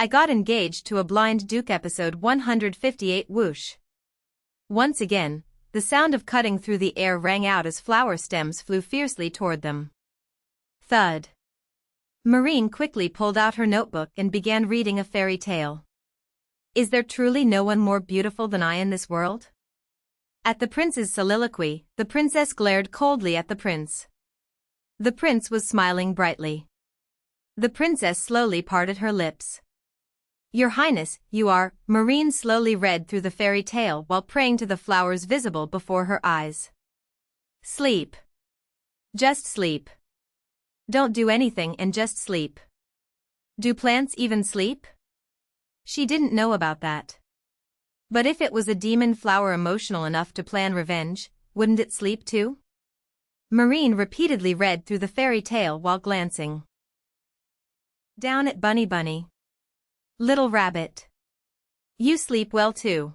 I got engaged to a blind Duke. Episode 158. Whoosh. Once again, the sound of cutting through the air rang out as flower stems flew fiercely toward them. Thud. Marin quickly pulled out her notebook and began reading a fairy tale. Is there truly no one more beautiful than I in this world? At the prince's soliloquy, the princess glared coldly at the prince. The prince was smiling brightly. The princess slowly parted her lips. Your Highness, you are, Marin slowly read through the fairy tale while praying to the flowers visible before her eyes. Sleep. Just sleep. Don't do anything and just sleep. Do plants even sleep? She didn't know about that. But if it was a demon flower emotional enough to plan revenge, wouldn't it sleep too? Marin repeatedly read through the fairy tale while glancing down at Bunny. Little rabbit. You sleep well too.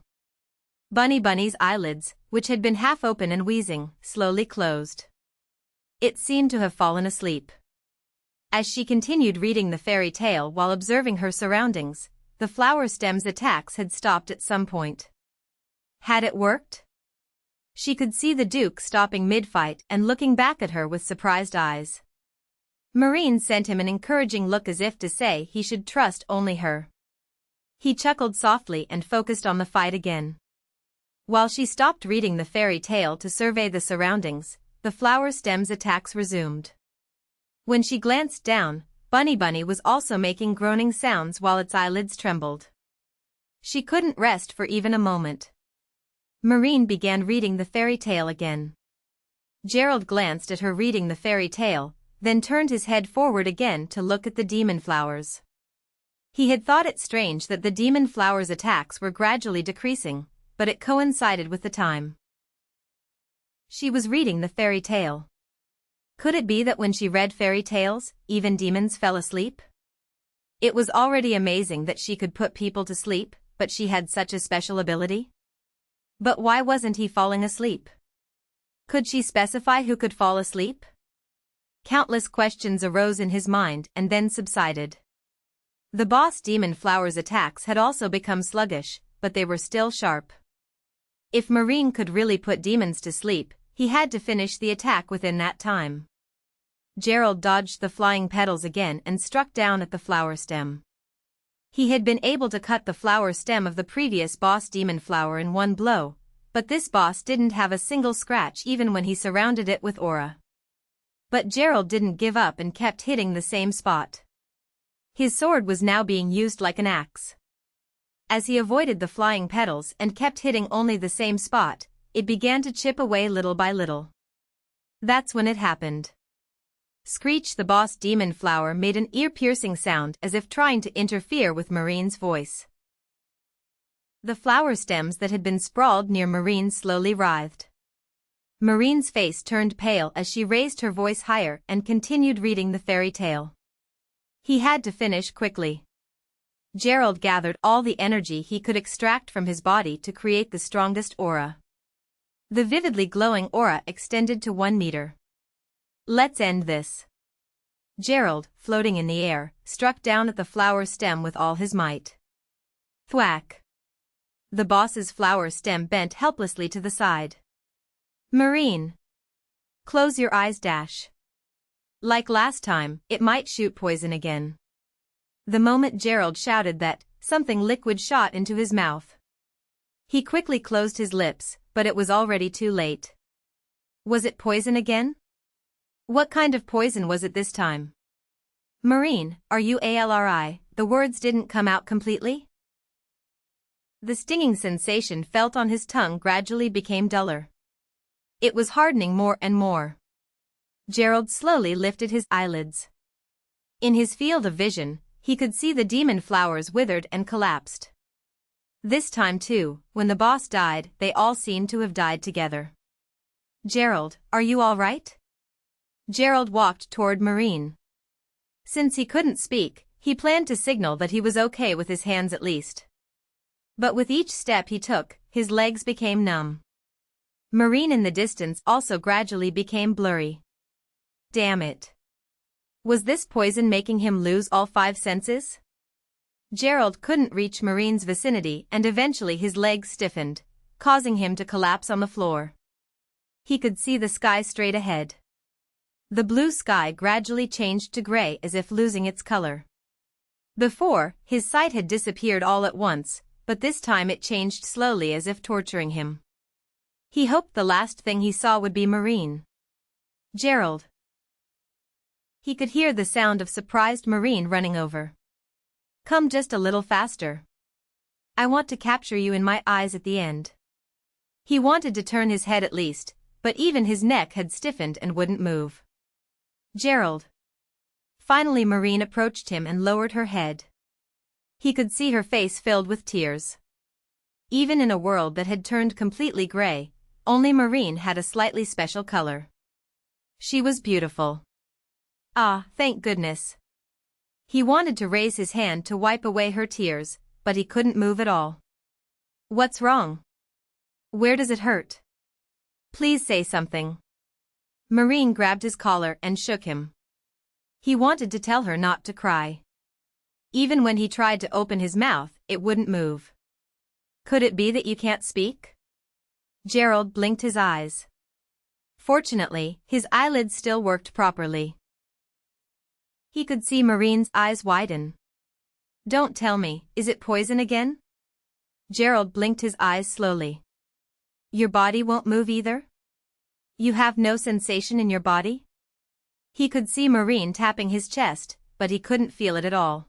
Bunny's eyelids, which had been half open and wheezing, slowly closed. It seemed to have fallen asleep. As she continued reading the fairy tale while observing her surroundings, the flower stem's attacks had stopped at some point. Had it worked? She could see the Duke stopping mid-fight and looking back at her with surprised eyes. Marin sent him an encouraging look as if to say he should trust only her. He chuckled softly and focused on the fight again. While she stopped reading the fairy tale to survey the surroundings, the flower stem's attacks resumed. When she glanced down, Bunny was also making groaning sounds while its eyelids trembled. She couldn't rest for even a moment. Marin began reading the fairy tale again. Gerald glanced at her reading the fairy tale, then turned his head forward again to look at the demon flowers. He had thought it strange that the demon flowers' attacks were gradually decreasing, but it coincided with the time she was reading the fairy tale. Could it be that when she read fairy tales, even demons fell asleep? It was already amazing that she could put people to sleep, but she had such a special ability. But why wasn't he falling asleep? Could she specify who could fall asleep? Countless questions arose in his mind and then subsided. The boss demon flower's attacks had also become sluggish, but they were still sharp. If Marin could really put demons to sleep, he had to finish the attack within that time. Gerald dodged the flying petals again and struck down at the flower stem. He had been able to cut the flower stem of the previous boss demon flower in one blow, but this boss didn't have a single scratch even when he surrounded it with aura. But Gerald didn't give up and kept hitting the same spot. His sword was now being used like an axe. As he avoided the flying petals and kept hitting only the same spot, it began to chip away little by little. That's when it happened. Screech, the boss demon flower, made an ear-piercing sound as if trying to interfere with Marin's voice. The flower stems that had been sprawled near Marin slowly writhed. Marin's face turned pale as she raised her voice higher and continued reading the fairy tale. He had to finish quickly. Gerald gathered all the energy he could extract from his body to create the strongest aura. The vividly glowing aura extended to 1 meter. Let's end this. Gerald, floating in the air, struck down at the flower stem with all his might. Thwack. The boss's flower stem bent helplessly to the side. Marin. Close your eyes. Like last time, it might shoot poison again. The moment Gerald shouted that, something liquid shot into his mouth. He quickly closed his lips, but it was already too late. Was it poison again? What kind of poison was it this time? Marin, are you ALRI? The words didn't come out completely. The stinging sensation felt on his tongue gradually became duller. It was hardening more and more. Gerald slowly lifted his eyelids. In his field of vision, he could see the demon flowers withered and collapsed. This time too, when the boss died, they all seemed to have died together. Gerald, are you all right? Gerald walked toward Marin. Since he couldn't speak, he planned to signal that he was okay with his hands at least. But with each step he took, his legs became numb. Marin in the distance also gradually became blurry. Damn it. Was this poison making him lose all 5 senses? Gerald couldn't reach Marin's vicinity and eventually his legs stiffened, causing him to collapse on the floor. He could see the sky straight ahead. The blue sky gradually changed to gray as if losing its color. Before, his sight had disappeared all at once, but this time it changed slowly as if torturing him. He hoped the last thing he saw would be Marin. Gerald. He could hear the sound of surprised Marin running over. Come just a little faster. I want to capture you in my eyes at the end. He wanted to turn his head at least, but even his neck had stiffened and wouldn't move. Gerald. Finally Marin approached him and lowered her head. He could see her face filled with tears. Even in a world that had turned completely gray, only Marin had a slightly special color. She was beautiful. Ah, thank goodness. He wanted to raise his hand to wipe away her tears, but he couldn't move at all. What's wrong? Where does it hurt? Please say something. Marin grabbed his collar and shook him. He wanted to tell her not to cry. Even when he tried to open his mouth, it wouldn't move. Could it be that you can't speak? Gerald blinked his eyes. Fortunately, his eyelids still worked properly. He could see Marin's eyes widen. Don't tell me, is it poison again? Gerald blinked his eyes slowly. Your body won't move either? You have no sensation in your body? He could see Marin tapping his chest, but he couldn't feel it at all.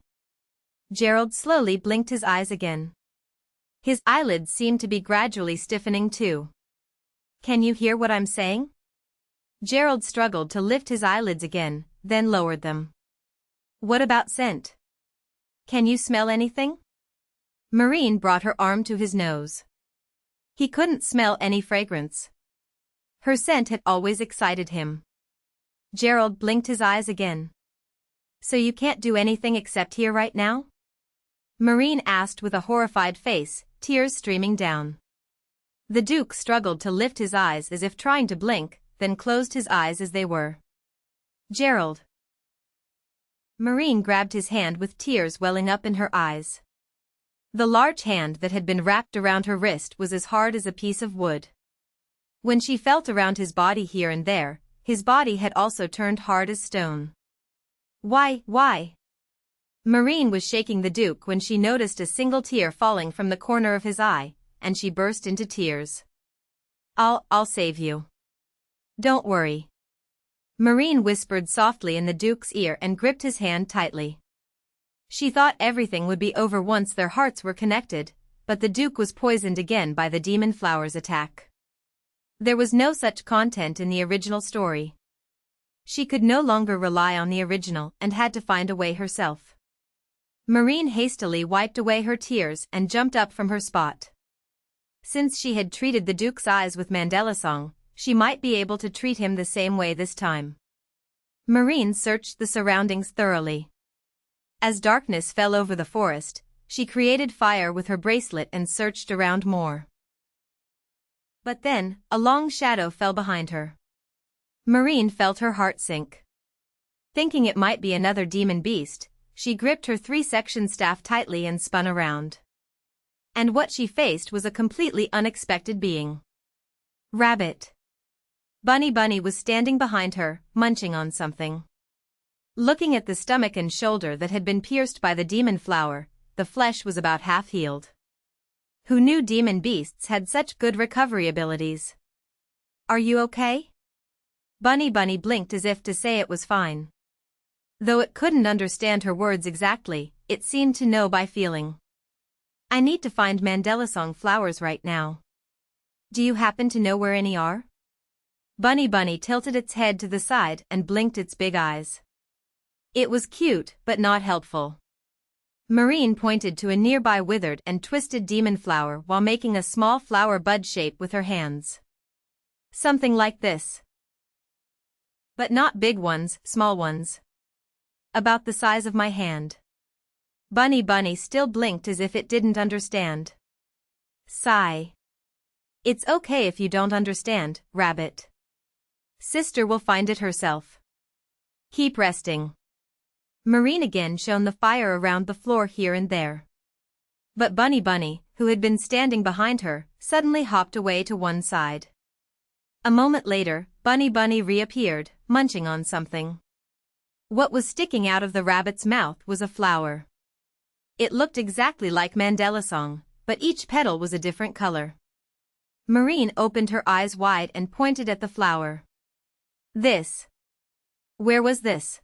Gerald slowly blinked his eyes again. His eyelids seemed to be gradually stiffening too. Can you hear what I'm saying? Gerald struggled to lift his eyelids again, then lowered them. What about scent? Can you smell anything? Marin brought her arm to his nose. He couldn't smell any fragrance. Her scent had always excited him. Gerald blinked his eyes again. So you can't do anything except here right now? Marin asked with a horrified face, tears streaming down. The Duke struggled to lift his eyes as if trying to blink, then closed his eyes as they were. Gerald. Marin grabbed his hand with tears welling up in her eyes. The large hand that had been wrapped around her wrist was as hard as a piece of wood. When she felt around his body here and there, his body had also turned hard as stone. Why? Marin was shaking the Duke when she noticed a single tear falling from the corner of his eye, and she burst into tears. I'll save you. Don't worry. Marin whispered softly in the Duke's ear and gripped his hand tightly. She thought everything would be over once their hearts were connected, but the Duke was poisoned again by the demon flowers attack. There was no such content in the original story. She could no longer rely on the original and had to find a way herself. Marin hastily wiped away her tears and jumped up from her spot. Since she had treated the Duke's eyes with Mandela song, she might be able to treat him the same way this time. Marin searched the surroundings thoroughly. As darkness fell over the forest, she created fire with her bracelet and searched around more. But then, a long shadow fell behind her. Marin felt her heart sink. Thinking it might be another demon beast, she gripped her 3-section staff tightly and spun around. And what she faced was a completely unexpected being. Rabbit. Bunny was standing behind her, munching on something. Looking at the stomach and shoulder that had been pierced by the demon flower, the flesh was about half healed. Who knew demon beasts had such good recovery abilities? Are you okay? Bunny blinked as if to say it was fine. Though it couldn't understand her words exactly, it seemed to know by feeling. I need to find Mandela song flowers right now. Do you happen to know where any are? Bunny tilted its head to the side and blinked its big eyes. It was cute, but not helpful. Marin pointed to a nearby withered and twisted demon flower while making a small flower bud shape with her hands. Something like this. But not big ones, small ones. About the size of my hand. Bunny still blinked as if it didn't understand. Sigh. It's okay if you don't understand, Rabbit. Sister will find it herself. Keep resting. Marin again shone the fire around the floor here and there. But Bunny, who had been standing behind her, suddenly hopped away to one side. A moment later, Bunny reappeared, munching on something. What was sticking out of the rabbit's mouth was a flower. It looked exactly like Mandela song, but each petal was a different color. Marin opened her eyes wide and pointed at the flower. This. Where was this?